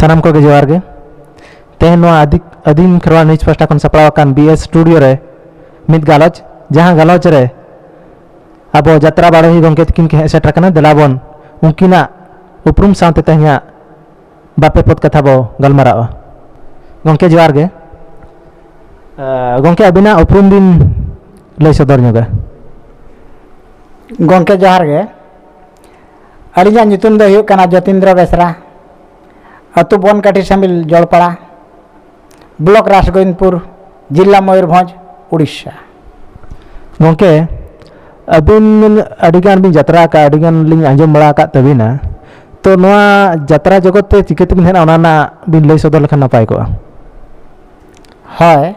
सानाम को जोहार गे तेहन आदिम खेरवा न्यूज पास्टा खन सपड़ावाकान बीएस स्टूडियो रे मित गालोच जहां गालोच रे अब जात्रा बाड़ही गंके तकिन के सेटर कना देलाबन उनकिना उपरुम सावते तेहया बापे पद कथा बो गलमारावा गंके जोहार गे गंके अबिना उपरुम दिन लय सदर ᱧᱚᱜᱟ गंके जोहार गे अलिजा ᱧᱩᱛᱩᱢ ᱫᱚ ᱦᱩᱭᱩᱜ ᱠᱟᱱᱟ ᱡᱚᱛᱤᱱᱫᱨᱚ ᱵᱮᱥᱨᱟ अतु बनकाठी सामिल जलपाड़ा ब्लॉक रासगोविंदपुर जिला मयूरभंज उड़ीसा गंके अबिन अडिगान बिन जात्रा का अडिगान लिंग आंजम बड़ा का तबिना तो नोआ जात्रा जगत ते चिकेत बिन हेना ओना बिन लय सदर लखन नापाय को हय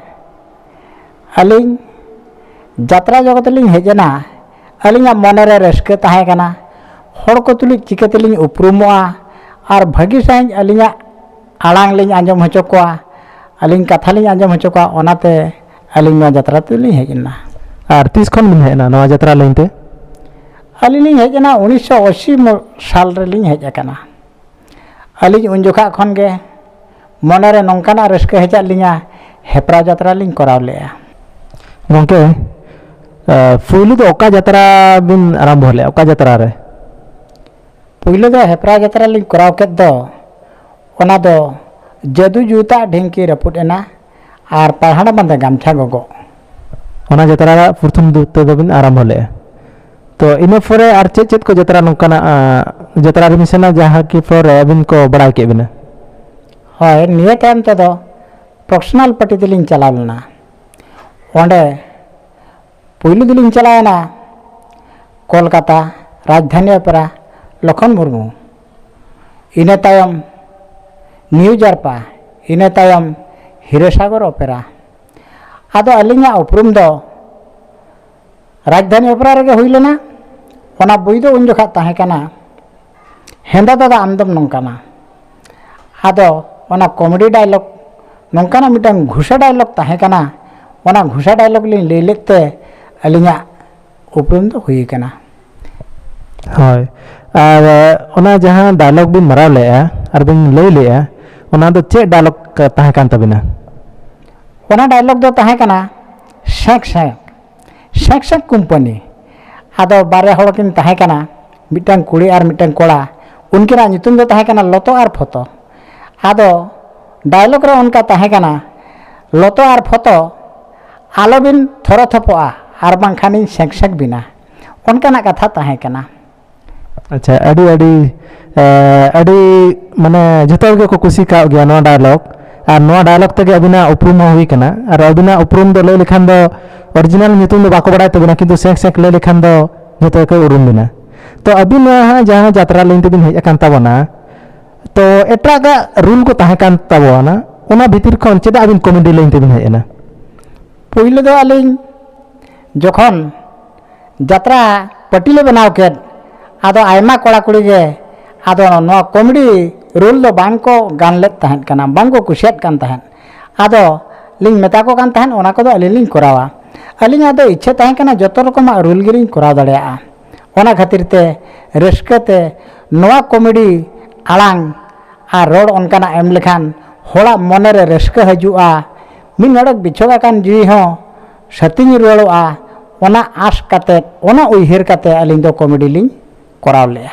अलिंग जात्रा जगत लिंग हेजना अलिंगा मने रे रस्के ताहे कना हड़ को तुलिक चिकेत लिंग उपरुमोआ और भागी साइज अलिंगा आड़ांग लिंग आंजम होचो कोआ अलिंग कथा लिंग आंजम होचो कोआ ओनाते अलिंग नोआ जात्रा तुलिंग हेजना और तीस खन बिन हेना नोआ जात्रा लइनते अलिंग हेजना 1980 साल रे लिंग हेज अकना अलिंग उन जोखा खन गे मने रे नंकाना रस्के हेजा लिंगा हेपरा जात्रा लिंग कराव लेया गंके फुलु तो ओका जात्रा बिन आरंभ होले ओका जात्रा रे पहले दो हेपरा जात्रा लिंग कराव केत दो ओना दो जदू जूता ढेंकी रपुट एना और पहाड़ बंदे गामछा गोगो ओना जात्रा प्रथम दूत दो बिन आरंभ होले तो इने फरे आर चेत चेत को जात्रा नंकाना जात्रा रे मिसना जहां की फरे बिन को बड़ाई के बिना हय निये टाइम ते दो प्रोफेशनल पार्टी दिलिंग चलावलना ओंडे पहले दिलिंग चलायना कोलकाता राजधानी ओपेरा लखन मुर्मू इने तायम न्यू जारपा इने तायम हिरेसागर ओपेरा आदो अलिंगा उपरुम दो राजधानी ओपेरा रेगे हुई लेना ओना बुई दो उन जोखा ताहे कना हेंदा दादा आमदम नंकाना आदो ओना कॉमेडी डायलॉग नंकाना मिटांग घुसा डायलॉग ताहे कना ओना घुसा डायलॉग लिंग ले लेते अलिंगा उपरुम दो हुई कना हय और ओना जहां डायलॉग बिन मराव लेया और बिन लय लेया ओना दो चे डायलॉग ताहे कान तबिना ओना डायलॉग दो ताहे कना शेक शेक शेक कंपनी आदो बारे हड़ किन ताहे कना मिटांग कुड़ी और मिटांग कोड़ा उनकिना ᱧᱩᱛᱩᱢ दो ताहे कना लतो और फोतो आदो डायलॉग रे उनका ताहे कना लतो और फोतो आलो बिन थोरो थपोआ और बांखानी शेक शेक बिना उनका कथा ताहे कना अच्छा अड़ी माने जतो के को कुसी का गया नो डायलॉग तक अबिना उपरुम हुई कना और अबिना उपरुम दो ले लिखान दो ओरिजिनल ᱧᱩᱛᱩᱢ दो बाको बड़ाय तबिना किंतु सेक सेक ले लिखान दो जतो के उरुम बिना तो अबिन जहां जात्रा लेन तबिन हेज अकान ताबना तो एट्रा का रूल को ताहे कान ताबना ओना भीतर खन चेदा अबिन कॉमेडी लेन तबिन हेजना पहले दो अलिंग जखन जात्रा पटिले बनाव के आदो आयमा कोड़ा कुड़ी गे आदो नो कॉमेडी रोल दो बांग को गान लेत तहन कना बांग को कुशियत कान तहन आदो लिंग मेता को कान तहन ओना को दो अलिंग करावा अलिंग आदो इच्छा तहन कना जतो रकम रोल गिरिंग कराव दड़िया ओना खातिर ते रस्कते नोआ कॉमेडी आड़ांग आ रोड ओनकाना एम लेखान होड़ा मने रे रस्क हजुआ मिन नडक बिछोगा कान जीवी हो सतिंग रुवाड़ोआ ओना आस काते ओना उइहेर काते अलिंग दो कॉमेडी लिंग कराव लेया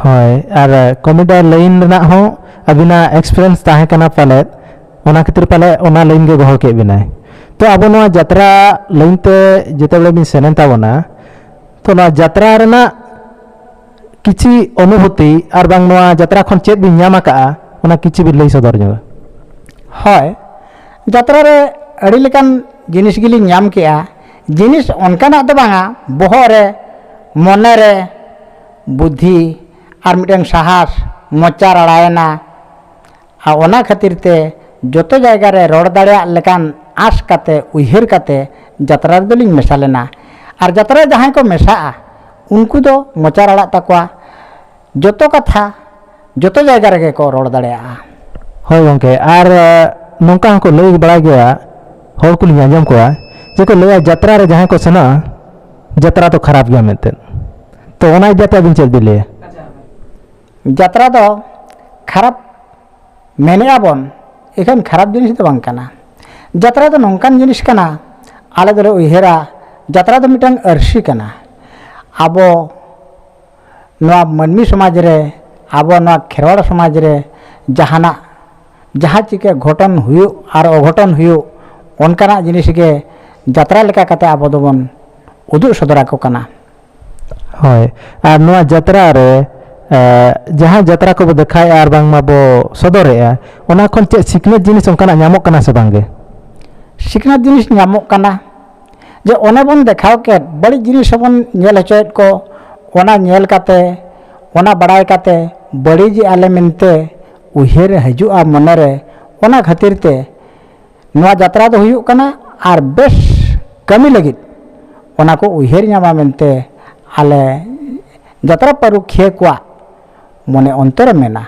हय और कॉमेडी लाइन रना हो अबिना एक्सपीरियंस ताहे कना पाले ओना खातिर पाले ओना लाइन गे गहर के बिनाय तो अब नोआ जात्रा लाइन ते जेते बेले बिन सेनेन ताबना तो नोआ जात्रा रना किछि अनुभूति और बांग नोआ जात्रा खन चेत बिन ᱧᱟᱢ आका ओना किछि बिन लय सदर ᱧᱚᱜᱟ हय जात्रा रे अड़ी लेकान जिनिस गिली ᱧᱟᱢ केआ जिनिस ओनकाना दो बांगा बहो रे मने रे बुद्धि और मिटन साहस मोचा रड़ायना आ ओना खातिर ते जतो जायगा रे रोड दाड़िया लेकान आस काते उइहेर काते जात्रा दोलिंग मेसा लेना और जात्रा जहां को मेसा उनको दो मोचा रड़ा तकवा जतो कथा जतो जायगा रे को रोड दाड़िया हय गंके और नोंका को लय बड़ा गया हर को लिया आंजम कोआ जे को लय जात्रा रे जहां को सना जात्रा तो खराब गया मेते तो ओना जाते बिन चल दिले जात्रा दो खराब मेने बन एखान खराब जिनिस दो बांग काना जात्रा दो नोंकान जिनिस काना आले दोले उयहेरा जात्रा दो मिटांग अर्शी काना आबो नोआ मानमी समाज रे आबो नोआ खेरवाड़ समाज रे जहाना जहाँ चिके घटन हुयु और अघटन हुयु ओनकाना जिनिस के जात्रा लेका काते आबो दोबन उदुग सदरा को काना होय आर नोआ जात्रा रे जहाँ जात्रा को देखाय आर बांग माबो सदरेया ओना खन चे सिकनेत जिनिस ओनकाना ᱧᱟᱢᱚᱜ ᱠᱟᱱᱟ से बांगे सिकनेत जिनिस ᱧᱟᱢᱚᱜ ᱠᱟᱱᱟ जे ओने बन देखाव के बड़ी जिनिस बन नेल हचोयत को ओना नेल काते ओना बड़ाय काते बड़ी जी आले मेनते उहेर हजुआ मनरे ओना खातिर ते नोआ जात्रा दो हुयुग कना आर बेस कमी लगित ओना को उहेर ᱧᱟᱢᱟ मेनते आले जात्रा परुखिया को मने अंतर मेना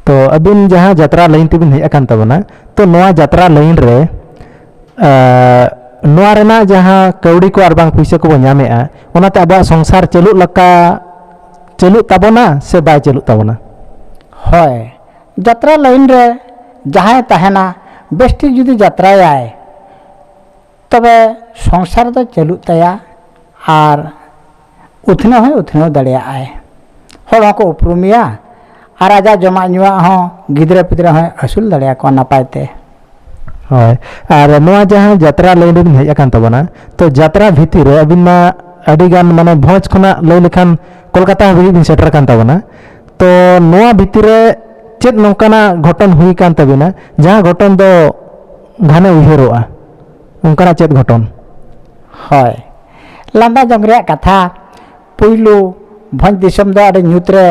तो अबिन जहाँ जात्रा लाइन तेबिन हेज अकान तबना तो नोआ जात्रा लाइन रे नोआ रेना जहाँ कौड़ी को आर बांग पैसा को ᱧᱟᱢᱮᱜᱼᱟ ओनाते आबा संसार चलु लका चलु ताबोना से बाय चलु ताबोना होय जात्रा लाइन रे जहाँ तहना बेस ठीक जुदी जात्रायाय तबे संसार दो चलु तया आर उथने हो उथने दाड़ेयाय हर को उपरुमिया और आजा जमा नुआ हो गिद्रा पिद्रा हो असूल दाड़ेया को नापायते होय आर नोआ जहाँ जात्रा लाइन रे हेज अकान तबना तो जात्रा भीतर रे अबिन मा अडी गान माने भोज खना लय लेखान कोलकाता बिन सेटर कान तबना तो नोआ भीतर रे चेत नौकाना घटन हुई कान तबिना जहाँ घटन दो घाने उहेरोआ उनकाना चेत घटन होय लांदा जंगरे कथा पुइलू भोज दिसम दो अडे न्यूत्रे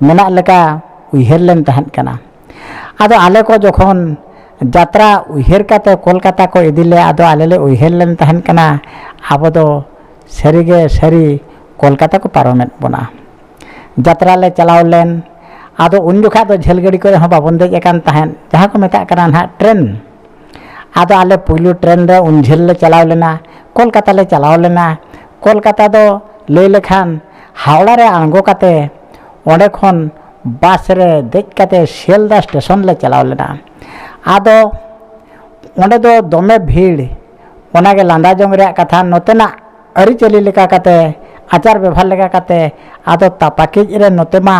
मेना लेका उहेर लेन तहन कना आदो आले को जखन जात्रा उहेर काते कोलकाता को इदिले आदो आले ले उहेर लेन तहन कना आबो दो सरीगे सरी कोलकाता को पारोमेट बना जात्रा ले चलाव लेन आदो उन जुखा दो झेल गड़ी को हो बाबन देज अकान तहन जहाँ को मेता कना ना ट्रेन आदो आले पुइलू ट्रेन रे उन झेल ले चलाव लेना कोलकाता ले चलाव लेना कोलकाता दो लय लेखान हावड़ा रे आंगो काते ओंडे खन बस रे देज काते सियालदा स्टेशन ले चलाव लेना आदो ओंडे दो दमे भीड़ ओनागे लांदा जंग रे कथा नोतेना अरिचली लेका काते आचार व्यवहार लेका काते आदो तापाकिज रे नोते मा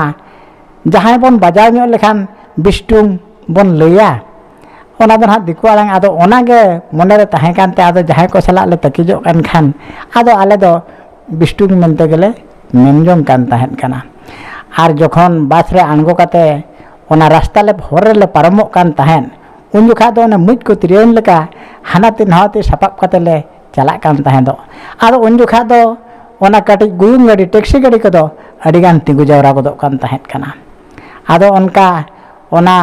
जहाँ बन बजाव ᱧᱚᱜ लेखान बिस्टुंग बन लैया ओना दो हां दिकु आलांग आदो ओनागे मने रे ताहें कानते आदो जहाँ को सला ले तकिजो कान खान आदो आले दो बिस्टुंग मेनते गेले मेनजों कान ताहेन काना आर जखन बस रे आंगो काते ओना रास्ता ले भोर ले पारमो कान ताहेन उन जुखा दो मुज को तिरेन लेका हाना तीन हाते सपाप काते ले चला कान ताहेन दो आदो उन जुखा दो ओना काटी गुयुं गाड़ी टैक्सी गाड़ी को दो अडी गान तिंगु जावरा को दो कान ताहेन काना आदो उनका ओना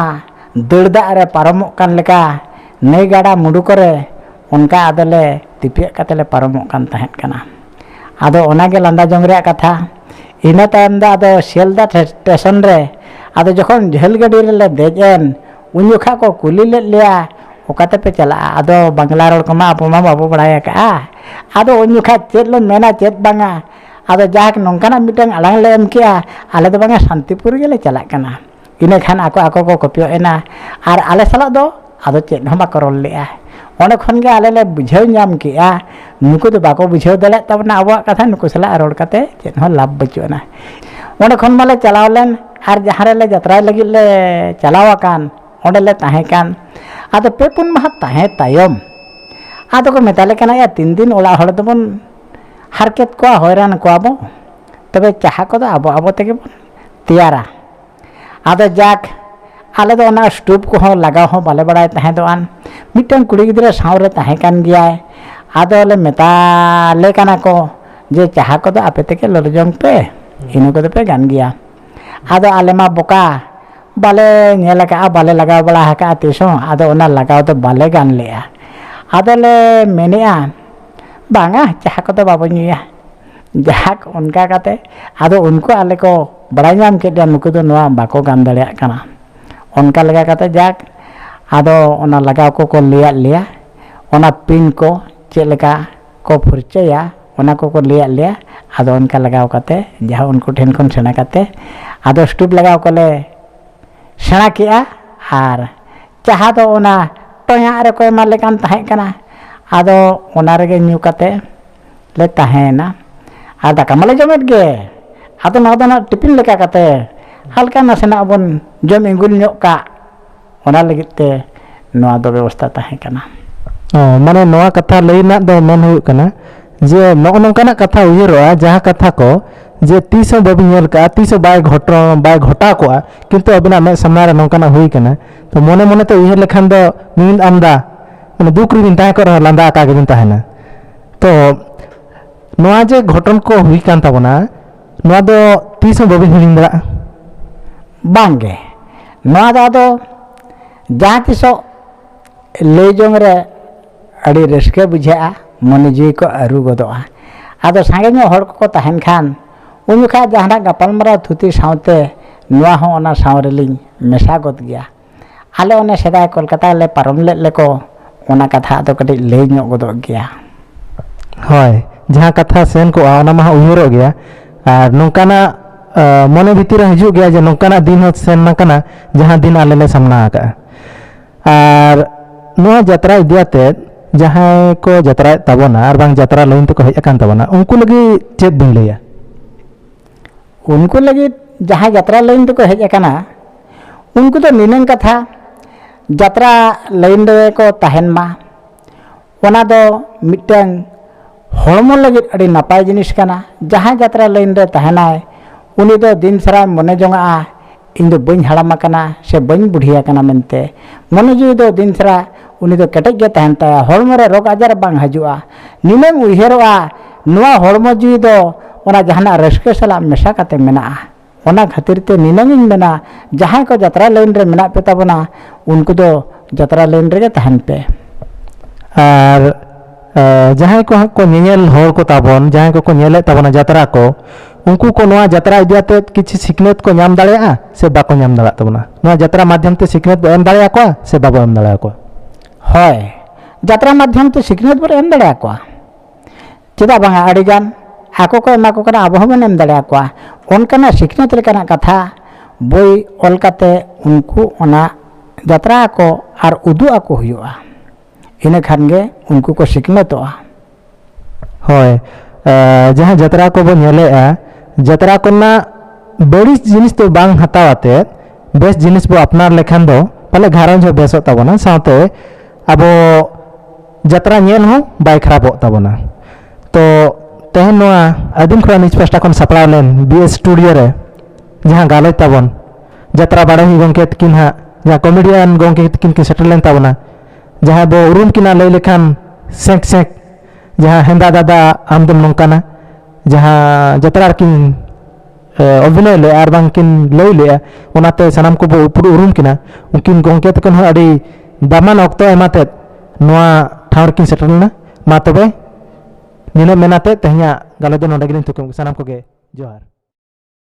दड़दा रे पारमो कान लेका नई गाड़ा मुडु करे उनका आदले तिपिया काते ले पारमो कान ताहेन काना आदो ओनागे लांदा जंग रे कथा इना तायम दा आदो सियालदा स्टेशन रे आदो जखन झेल गाड़ी रे ले देजेन उन जुखा को कुली ले लिया ओकाते पे चला आदो बांग्ला रोड कमा आपो मा बाबू बड़ाया का आदो उन जुखा चेत लो मेना चेत बांगा आदो जाक नोंकाना मिटंग आलांग ले एम किया आले दो बांगा शांतिपुर गेले चला कना इने खान आको आको को कपियो एना आर आले साला दो आदो चेत हमा करल लेया ओने खन गे आले ले बुझाव ᱧᱟᱢ किया नुकु दो बाको बुझाव दले तबना आबो कथा नुकु सला रोड काते चेत हो लाभ बचुना ओने खन माले चलाव लेन आर जहां ले यात्रा लगी ले चलाव कान ओंडे ले ताहे कान आदो पे पुन माह ताहे तायम आदो को मेताले कना या 3 दिन ओला हड़ दबन हारकेत को हैरान को आबो तबे चाहा को दो आबो आबो तेगे तैयारा आदो जाक आले दो ना स्टोव को हो लगाव हो बाले बड़ाय ताहे दो आन मिटन कुड़ी गिदरे सावरे ताहे कान गियाय आदो ले मेताले कना को जे चाहा को दो आपे तेगे लरजंग पे इनु को दो पे गान गिया आदो आले मा बोका बाले नेल का बाले लगाव बड़ा हका तिसो आदो ओना लगाव तो बाले गान लेया आदो ले मेनिया बांगा चाहा को तो बाबो नुया जाक उनका काते आदो उनको आले को बड़ा ᱧᱟᱢ के नुकु दो नोआ बाको गान दाड़ेया कना उनका लगा काते जाक आदो ओना लगाव को लिया लिया ओना पिन को चेलका को फुरचया ओना को लिया लिया आदो उनका लगाव काते जहाँ उनको ठेन खन सेना काते आदो स्टूब लगाव कोले ᱥᱮᱬᱟ ᱠᱮᱜᱼᱟ ᱟᱨ ᱪᱟᱦᱟ ᱫᱚ ᱚᱱᱟ ᱴᱚᱭᱟᱜ ᱨᱮᱠᱚ ᱮᱢᱟᱞᱮ ᱠᱟᱱ ᱛᱟᱦᱮᱸ ᱠᱟᱱᱟ ᱟᱫᱚ ᱚᱱᱟ ᱨᱮᱜᱮ ᱧᱩ ᱠᱟᱛᱮ ᱞᱮ ᱛᱟᱦᱮᱸᱭᱮᱱᱟ ᱟᱨ ᱫᱟᱠᱟ ᱢᱟᱞᱮ ᱡᱚᱢᱮᱫ ᱜᱮ ᱟᱫᱚ ᱱᱚᱣᱟ ᱫᱚ ᱱᱟᱜ ᱴᱤᱯᱤᱱ ᱞᱮᱠᱟ ᱠᱟᱛᱮ ᱦᱟᱞᱠᱟ ᱱᱟᱥᱮᱱᱟᱜ ᱵᱚᱱ ᱡᱚᱢ ᱤᱸᱜᱩᱞ ᱧᱚᱜ ᱠᱟᱜ ᱚᱱᱟ ᱞᱟᱹᱜᱤᱫ ᱛᱮ ᱱᱚᱣᱟ ᱫᱚ ᱵᱮᱵᱚᱥᱛᱷᱟ ᱛᱟᱦᱮᱸ ᱠᱟᱱᱟ ᱢᱟᱱᱮ ᱱᱚᱣᱟ ᱠᱟᱛᱷᱟ ᱞᱟᱹᱭ ᱨᱮᱱᱟᱜ ᱫᱚ ᱢᱮᱱ ᱦᱩᱭᱩᱜ ᱠᱟᱱᱟ ᱡᱮ ᱱᱚᱜᱼᱚ ᱱᱚᱝᱠᱟᱱᱟᱜ ᱠᱟᱛᱷᱟ ᱩᱭᱦᱟᱹᱨᱚᱜᱼᱟ ᱡᱟᱦᱟᱸ ᱠᱟᱛᱷᱟ ᱠᱚ ᱡᱮ ᱛᱤᱥ ᱦᱚᱸ ᱵᱟᱵᱤᱱ ᱧᱮᱞ ᱠᱟᱜᱼᱟ ᱛᱤᱥ ᱦᱚᱸ ᱵᱟᱭ ᱜᱷᱚᱴᱟᱣ ᱠᱚᱜᱼᱟ ᱠᱤᱱᱛᱩ ᱟᱵᱤᱱᱟᱜ ᱢᱮᱫ ᱥᱟᱢᱟᱝ ᱨᱮ ᱱᱚᱝᱠᱟᱱᱟᱜ ᱦᱩᱭ ᱠᱟᱱᱟ ᱛᱚ ᱢᱚᱱᱮ ᱢᱚᱱᱮᱛᱮ ᱩᱭᱦᱟᱹᱨ ᱞᱮᱠᱷᱟᱱ ᱫᱚ ᱢᱤᱢᱤᱫ ᱟᱢᱫᱟ ᱢᱟᱱᱮ ᱫᱩᱠ ᱨᱮᱵᱤᱱ ᱛᱟᱦᱮᱸ ᱠᱚᱜ ᱨᱮᱦᱚᱸ ᱞᱟᱸᱫᱟ ᱟᱠᱟ ᱜᱮᱵᱤᱱ ᱛᱟᱦᱮᱱᱟ ᱛᱚ ᱱᱚᱣᱟ ᱡᱮ ᱜᱷᱚᱴᱚᱱ ᱠᱚ ᱦᱩᱭ ᱠᱟᱱ ᱛᱟᱵᱚᱱᱟ ᱱᱚᱣᱟ ᱫᱚ ᱛᱤᱥ ᱦᱚᱸ ᱵᱟᱵᱤᱱ ᱦᱤᱲᱤᱧ ᱫᱟᱲᱮᱭᱟᱜᱼᱟ ᱵᱟᱝᱜᱮ ᱱᱚᱣᱟ ᱫᱚ ᱟᱫᱚ ᱡᱟᱦᱟᱸ ᱛᱤᱥᱚᱜ ᱞᱟᱹᱭ ᱡᱚᱝ ᱨᱮ ᱟᱹᱰᱤ ᱨᱟᱹᱥᱠᱟᱹ ᱵᱩᱡᱷᱟᱹᱜᱼᱟ ᱢᱚᱱᱮ ᱡᱤᱣᱤ ᱠᱚ ᱟᱹᱨᱩ ᱜᱚᱫᱚᱜᱼᱟ ᱟᱫᱚ ᱥᱟᱸᱜᱮ ᱧᱚᱜ ᱦᱚᱲ ᱠᱚᱠᱚ ᱛᱟᱦᱮᱱ ᱠᱷᱟᱱ ᱩᱱ ᱡᱚᱠᱷᱟᱡ ᱡᱟᱦᱟᱱᱟᱜ ᱜᱟᱯᱟᱞᱢᱟᱨᱟᱣ ᱛᱷᱩᱛᱤ ᱥᱟᱶᱛᱮ ᱱᱚᱣᱟ ᱦᱚᱸ ᱚᱱᱟ ᱥᱟᱶ ᱨᱮᱞᱤᱧ ᱢᱮᱥᱟ ᱜᱚᱫ ᱜᱮᱭᱟ ᱟᱞᱮ ᱚᱱᱮ ᱥᱮᱫᱟᱭ ᱠᱳᱞᱠᱟᱛᱟ ᱨᱮᱞᱮ ᱯᱟᱨᱚᱢ ᱞᱮᱫ ᱞᱮᱠᱚ ᱚᱱᱟ ᱠᱟᱛᱷᱟ ᱟᱫᱚ ᱠᱟᱹᱴᱤᱡ ᱞᱟᱹᱭ ᱧᱚᱜ ᱜᱚᱫᱚᱜ ᱜᱮᱭᱟ ᱦᱳᱭ ᱡᱟᱦᱟᱸ ᱠᱟᱛᱷᱟ ᱥᱮᱱ ᱠᱚᱜᱼᱟ ᱚᱱᱟ ᱢᱟ ᱩᱭᱦᱟᱹᱨᱚᱜ ᱜᱮᱭᱟ ᱟᱨ ᱱᱚᱝᱠᱟᱱᱟᱜ ᱢᱚᱱᱮ ᱵᱷᱤᱛᱤᱨ ᱨᱮ ᱦᱤᱡᱩᱜ ᱜᱮᱭᱟ ᱡᱮ ᱱᱚᱝᱠᱟᱱᱟᱜ ᱫᱤᱱ ᱦᱚᱸ ᱥᱮᱱ ᱟᱠᱟᱱᱟ ᱡᱟᱦᱟᱸ ᱫᱤᱱ ᱟᱞᱮ ᱞᱮ ᱥᱟᱢᱱᱟ ᱟᱠᱟᱜᱼᱟ ᱟᱨ ᱱᱚᱣᱟ ᱡᱟᱛᱨᱟ ᱤᱫᱤ ᱟᱛᱮᱫ ᱡᱟᱦᱟᱸᱭ ᱠᱚ ᱡᱟᱛᱨᱟᱭᱮᱫ ᱛᱟᱵᱚᱱᱟ ᱟᱨ ᱵᱟᱝ ᱡᱟᱛᱨᱟ ᱞᱟᱹᱭᱤᱱ ᱛᱮᱠᱚ ᱦᱮᱡ ᱟᱠᱟᱱ ᱛᱟᱵᱚᱱᱟ ᱩᱱᱠᱩ ᱞᱟᱹᱜᱤᱫ ᱪᱮᱫ ᱵᱤᱱ ᱞᱟᱹᱭᱟ उनको लगी जहाँ यात्रा लाइन तक हेज अकाना उनको तो निनंग कथा यात्रा लाइन रे को तहन मा ओना दो मिटंग हड़मो लगी अड़ी नपाय जिनिस कना जहाँ यात्रा लाइन रे तहनाय उनी दो दिन सरा मने जोंगा इन दो बइन हड़ाम कना से बइन बुढ़िया कना मेनते मने जो दो दिन सरा उनी दो कटेज गे तहन ताया हड़मो रे रोग आजार बांग हजुआ निनंग उयहरोआ नोआ हड़मो जी दो ओना जहाना रस्के सला मेसा काते मेना ओना खातिर ते निनंग मेना जहां को यात्रा लाइन रे मेना पे ताबना उनको दो यात्रा लाइन रे तहन पे और जहां को नेल हर को ताबन जहां को नेले ताबना यात्रा को उनको को नोआ यात्रा इदियाते किछि सिखनेत को नाम दाड़ेया से बाको नाम दाड़ा ताबना नोआ यात्रा माध्यम ते सिखनेत बो एम दाड़ेया को से बाबो एम दाड़ेया को होय यात्रा माध्यम ते सिखनेत बो एम दाड़ेया को चेदा बांगा आडिगान आको को एमा को कना अब हम एम दाड़ेया को ओनकना सिखनेत लेकाना कथा बोई ओलकाते उनको ओना यात्रा को आर उदु आको हुआ इने खान गे उनको को सिखनेतोआ होय जहां यात्रा को बो नेलेआ यात्रा कोना बड़ी जिनिस तो बांग हतावाते बेस जिनिस बो अपनार लेखान दो पहले घारंज हो बेसो ताबना साथे अबो यात्रा नेल हो बाय खराबो ताबना तो तेहन नोआ आदिम खरा निज पास्टा खन सपड़ाव लेन बीएस स्टूडियो रे जहां गाले ताबन यात्रा बाड़ही गंके तकिन हा जहां कॉमेडियन गंके तकिन के सेटल लेन ताबना जहां बो उरुम किना लई लेखान सेक सेक जहां हेंदा दादा आमदम नोंकाना जहां यात्रा किन अभिनय ले आर बांग किन लई ले ओनाते सनाम को बो उपुरु उरुम किना उनकिन गंके तकिन हो अडी दामान ऑक्तो एमाते नोआ ठावर किन सेटल ना मा तबे निना मेनाते तहया गाले दो नोंडे गिलिन तुकुम सनाम को गे जोहार।